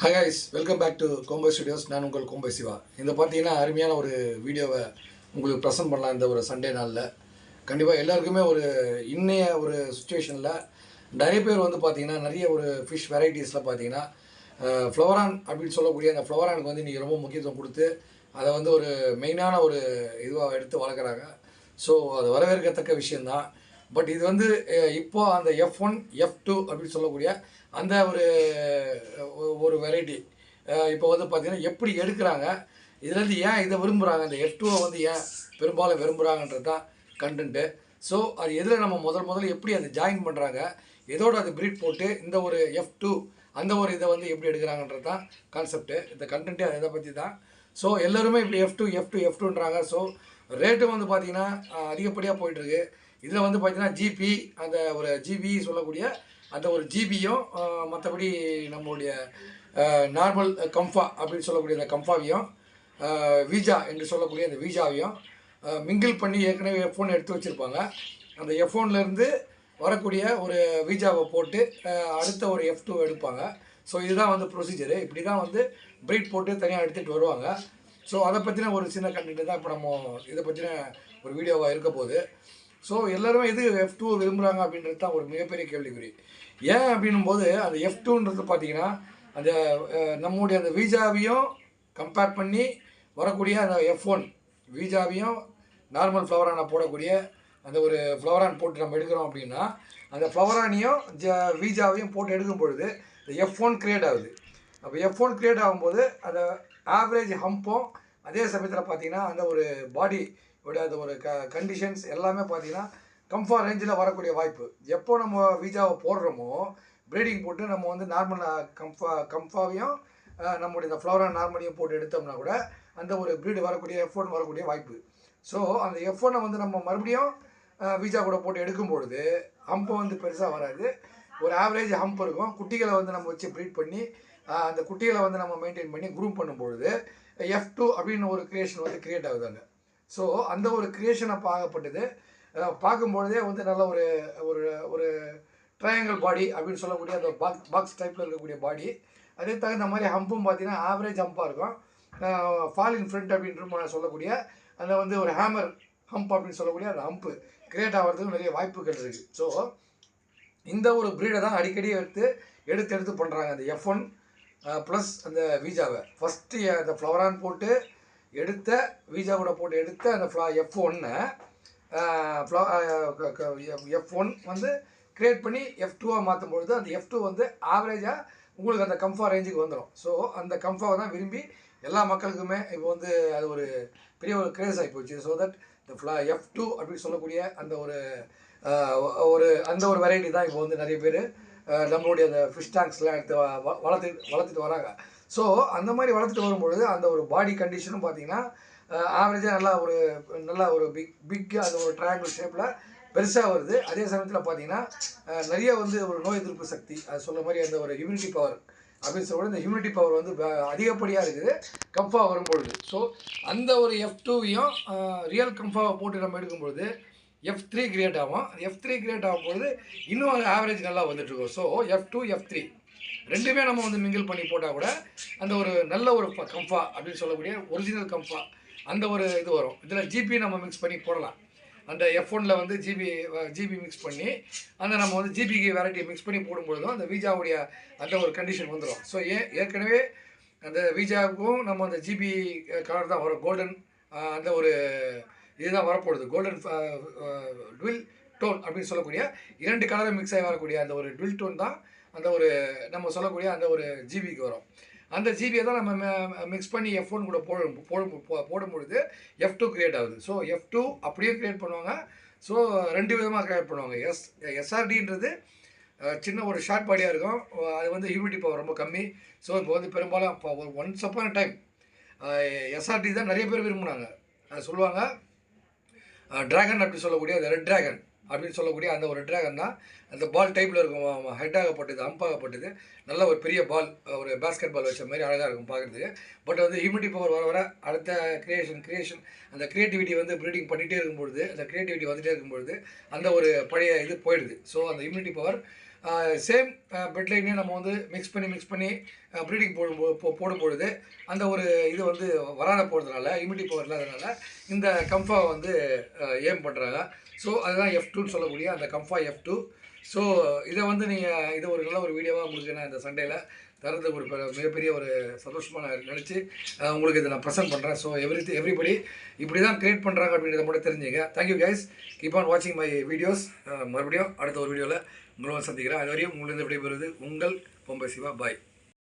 Hi guys, welcome back to Combo Studios. நான் உங்கள் கோம்பை சிவா. இந்த பார்த்தீங்கன்னா அருமையான ஒரு வீடியோவை உங்களுக்கு ப்ரெசென்ட் பண்ணலாம் இந்த ஒரு சண்டே நாளில். கண்டிப்பாக எல்லாருக்குமே ஒரு இன்னைய ஒரு சுச்சுவேஷனில் நிறைய பேர் வந்து பார்த்தீங்கன்னா நிறைய ஒரு ஃபிஷ் வெரைட்டிஸில் பார்த்தீங்கன்னா ஃப்ளவரான் அப்படின்னு சொல்லக்கூடிய அந்த ஃப்ளவரானுக்கு வந்து இன்றைக்கி ரொம்ப முக்கியத்துவம் கொடுத்து அதை வந்து ஒரு மெயினான ஒரு இதுவாக எடுத்து வளர்க்குறாங்க. ஸோ அது வரவேற்கத்தக்க விஷயந்தான். பட் இது வந்து இப்போ அந்த F1 F2 அப்படின்னு சொல்லக்கூடிய அந்த ஒரு ஒரு வெரைட்டி இப்போ வந்து பார்த்திங்கன்னா எப்படி எடுக்கிறாங்க, இதுலேருந்து ஏன் இதை விரும்புகிறாங்க, இந்த F2வை வந்து ஏன் பெரும்பாலும் விரும்புகிறாங்கன்றது தான் கண்டென்ட்டு. ஸோ அது எதில் நம்ம முதல்ல எப்படி அதை ஜாயின் பண்ணுறாங்க, எதோடு அது ப்ரீட் போட்டு இந்த ஒரு F2 அந்த ஒரு இதை வந்து எப்படி எடுக்கிறாங்கன்றது தான் கான்செப்ட்டு. இந்த கண்டென்ட்டே அதை பற்றி தான். ஸோ எல்லோருமே இப்படி F2ன்றாங்க. ஸோ ரேட்டும் வந்து பார்த்திங்கன்னா அதிகப்படியாக போயிட்டுருக்கு. இதில் வந்து பார்த்திங்கன்னா ஜிபி அந்த ஒரு ஜிபி சொல்லக்கூடிய அந்த ஒரு ஜிபியும் மற்றபடி நம்மளுடைய நார்மல் கம்ஃபா அப்படின்னு சொல்லக்கூடிய அந்த கம்ஃபாவையும் வீஜா என்று சொல்லக்கூடிய அந்த வீஜாவையும் மிங்கிள் பண்ணி ஏற்கனவே F1 எடுத்து வச்சுருப்பாங்க. அந்த F1லேருந்து வரக்கூடிய ஒரு வீஜாவை போட்டு அடுத்த ஒரு F2 எடுப்பாங்க. ஸோ இதுதான் வந்து ப்ரொசீஜரு. இப்படி தான் வந்து ப்ரீட் போட்டு தனியாக எடுத்துகிட்டு வருவாங்க. ஸோ அதை பற்றின ஒரு சின்ன கண்டென்ட் தான் இப்போ நம்ம இதை பற்றின ஒரு வீடியோவாக இருக்க போகுது. ஸோ எல்லோருமே இது F2 விரும்புகிறாங்க அப்படின்றது தான் ஒரு மிகப்பெரிய கேள்விக்குறி. ஏன் அப்படின்னும் போது அந்த F2ன்றது பார்த்திங்கன்னா அந்த நம்முடைய அந்த வீஜாவையும் கம்பேர் பண்ணி வரக்கூடிய அந்த F1 வீஜாவையும் நார்மல் ஃப்ளவரானை போடக்கூடிய அந்த ஒரு ஃப்ளவரான் போட்டு நம்ம எடுக்கிறோம் அப்படின்னா அந்த ஃப்ளவரானையும் வீஜாவையும் போட்டு எடுக்கும் பொழுது இந்த F1 க்ரியேட் ஆகுது. அப்போ F1 க்ரியேட் ஆகும்போது அந்த ஆவரேஜ் ஹம்பும் அதே சமயத்தில் பார்த்திங்கன்னா அந்த ஒரு பாடி அந்த ஒரு கண்டிஷன்ஸ் எல்லாமே பார்த்திங்கன்னா கம்ஃபா ரேஞ்சில் வரக்கூடிய வாய்ப்பு. எப்போ நம்ம வீஜாவை போடுறோமோ ப்ரீடிங் போட்டு நம்ம வந்து நார்மல் கம்ஃபாவையும் நம்முடைய இந்த ஃப்ளவரான் நார்மலையும் போட்டு எடுத்தோம்னா கூட அந்த ஒரு ப்ரீடு வரக்கூடிய F1 வரக்கூடிய வாய்ப்பு. ஸோ அந்த F1 வந்து நம்ம மறுபடியும் வீஜா கூட போட்டு எடுக்கும்பொழுது ஹம்பு வந்து பெருசாக வராது. ஒரு ஆவரேஜ் ஹம்ப் இருக்கும். குட்டிகளை வந்து நம்ம வச்சு ப்ரீட் பண்ணி அந்த குட்டிகளை வந்து நம்ம மெயின்டைன் பண்ணி குரூம் பண்ணும்பொழுது F2 அப்படின்னு ஒரு க்ரியேஷன் வந்து க்ரியேட் ஆகுதாங்க. ஸோ அந்த ஒரு க்ரியேஷனை பார்க்கும்பொழுதே வந்து நல்ல ஒரு ஒரு ஒரு ட்ரையாங்கிள் பாடி அப்படின்னு சொல்லக்கூடிய அந்த பாக்ஸ் டைப்பில் இருக்கக்கூடிய பாடி. அதே தகுந்த மாதிரி ஹம்பும் பார்த்திங்கன்னா ஆவரேஜ் ஹம்பாக இருக்கும். ஃபால் இன் ஃப்ரண்ட் அப்படின்ற சொல்லக்கூடிய அந்த வந்து ஒரு ஹேமர் ஹம்ப் அப்படின்னு சொல்லக்கூடிய அந்த ஹம்ப்பு கிரியேட் ஆகிறதுக்கு நிறைய வாய்ப்புகள் இருக்குது. ஸோ இந்த ஒரு ப்ரீடை தான் அடிக்கடி எடுத்து பண்ணுறாங்க. அந்த F1 ப்ளஸ் அந்த வீஜாவை ஃபஸ்ட்டு அந்த ஃப்ளவரான் போட்டு எடுத்த வீஜா கூட போட்டு எடுத்த அந்த F1 வந்து க்ரியேட் பண்ணி F2வாக மாற்றும்பொழுது அந்த F2 வந்து ஆவரேஜாக உங்களுக்கு அந்த கம்ஃபா ரேஞ்சுக்கு வந்துடும். ஸோ அந்த கம்ஃபாவை தான் விரும்பி எல்லா மக்களுக்குமே இப்போ வந்து அது ஒரு பெரிய ஒரு க்ரேஸ் ஆகி போச்சு. ஸோ தட் இந்த F2 அப்படின்னு சொல்லக்கூடிய அந்த ஒரு அந்த ஒரு வெரைட்டி தான் இப்போ வந்து நிறைய பேர் நம்மளுடைய அந்த ஃபிஷ் டேங்க்ஸ்லாம் எடுத்து வளர்த்துட்டு வராங்க. ஸோ அந்த மாதிரி வளர்த்துட்டு வரும்பொழுது அந்த ஒரு பாடி கண்டிஷனும் பார்த்திங்கன்னா ஆவரேஜாக நல்லா ஒரு பிக் அந்த ஒரு ட்ரையாங்கிள் ஷேப்பில் பெருசாக வருது. அதே சமயத்தில் பார்த்திங்கன்னா நிறைய வந்து ஒரு நோய் எதிர்ப்பு சக்தி அது சொல்ல மாதிரி அந்த ஒரு இம்யூனிட்டி பவர் அப்படின்னு சொல்ல இந்த இம்யூனிட்டி பவர் வந்து அதிகப்படியாக இருக்குது கம்ஃபா வரும்பொழுது. ஸோ அந்த ஒரு F2வையும் ரியல் கம்ஃபாவை போட்டு நம்ம எடுக்கும்பொழுது F3 கிரியேட் ஆகும். F3 கிரியேட் ஆகும்போது இன்னும் ஆவரேஜ் நல்லா வந்துட்டுருக்கும். ஸோ F2 F3 ரெண்டுமே நம்ம வந்து மிங்கிள் பண்ணி போட்டால் கூட அந்த ஒரு நல்ல ஒரு கம்ஃபா அப்படின்னு சொல்லக்கூடிய ஒரிஜினல் கம்ஃபா அந்த ஒரு இது வரும். இதில் ஜிபி நம்ம மிக்ஸ் பண்ணி போடலாம். அந்த F1ல் வந்து ஜிபி மிக்ஸ் பண்ணி அந்த நம்ம வந்து ஜிபிக்கு வெரைட்டியை மிக்ஸ் பண்ணி போடும்பொழுதும் அந்த வீஜாவுடைய அந்த ஒரு கண்டிஷன் வந்துடும். ஸோ ஏற்கனவே அந்த வீஜாவுக்கும் நம்ம அந்த ஜிபி கலர் தான் வரும். கோல்டன் அந்த ஒரு இதுதான் வரப்போகுது. கோல்டன் டுவில் டோன் அப்படின்னு சொல்லக்கூடிய 2 கலரை மிக்ஸ் ஆகி வரக்கூடிய அந்த ஒரு டுவில் டோன் தான் அந்த ஒரு நம்ம சொல்லக்கூடிய அந்த ஒரு ஜிபிக்கு வரும். அந்த ஜிபியை தான் நம்ம மிக்ஸ் பண்ணி F1 கூட போடும்பொழுது F2 க்ரியேட் ஆகுது. ஸோ F2 அப்படியே க்ரியேட் பண்ணுவாங்க. ஸோ 2 விதமாக க்ரியேட் பண்ணுவாங்க. SRDன்றது சின்ன ஒரு ஷார்ட் பாடியாக இருக்கும். அது வந்து ஹியூமிடிட்டி பவர் ரொம்ப கம்மி. ஸோ இப்போ வந்து பெரும்பாலும் இப்போ ஒன்ஸ் அப்பான டைம் SRD தான் நிறைய பேர் விரும்பினாங்க. அது சொல்லுவாங்க ட்ராகன் அப்படி சொல்லக்கூடிய அந்த ரெட் ட்ராகன் அப்படின்னு சொல்லக்கூடிய அந்த ஒரு ட்ராகன் தான் அந்த பால் டைப்பில் இருக்கும். ஹெட் ஆகப்பட்டது, அம்பாகப்பட்டது, நல்ல ஒரு பெரிய பால், ஒரு பேஸ்கெட் பால் வச்ச மாதிரி அழகாக இருக்கும் பார்க்குறதுக்கு. பட் வந்து ஹியூமிடிட்டி பவர் வர அடுத்த கிரியேஷன் அந்த க்ரியேட்டிவிட்டி வந்து ப்ரீடிங் பண்ணிகிட்டே இருக்கும்பொழுது அந்த க்ரியேட்டிவிட்டி வந்துகிட்டே இருக்கும்பொழுது அந்த ஒரு பழைய இது போயிடுது. ஸோ அந்த ஹியூமிடிட்டி பவர் சேம் பெட்லைனே நம்ம வந்து மிக்ஸ் பண்ணி ப்ரீடிங் போடும்பொழுது அந்த ஒரு இது வந்து வராத போகிறதுனால இம்யூனிட்டி பவர் இல்லாதனால இந்த கம்ஃபா வந்து ஏம் பண்ணுறாங்க. ஸோ அதுதான் F2ன்னு சொல்லக்கூடிய அந்த கம்ஃபா F2. ஸோ இதை வந்து நீங்கள் இது ஒரு நல்ல ஒரு வீடியோவாக உங்களுக்கு நான் இந்த சண்டேயில் தரது ஒரு மிகப்பெரிய ஒரு சந்தோஷமாக நான் நினச்சி உங்களுக்கு இதை நான் ப்ரெசென்ட் பண்ணுறேன். ஸோ எவ்ரிபடி இப்படி தான் க்ரியேட் பண்ணுறாங்க அப்படின்றத மட்டும் தெரிஞ்சுங்க. தேங்க்யூ கைஸ், கீப் ஆன் வாட்சிங் மை வீடியோஸ். மறுபடியும் அடுத்த ஒரு வீடியோவில் உங்களோட சந்திக்கிறேன். அது வரையும் உங்களுக்கு விடைபெறுவது உங்கள் பொம்பை சிவா. பாய்.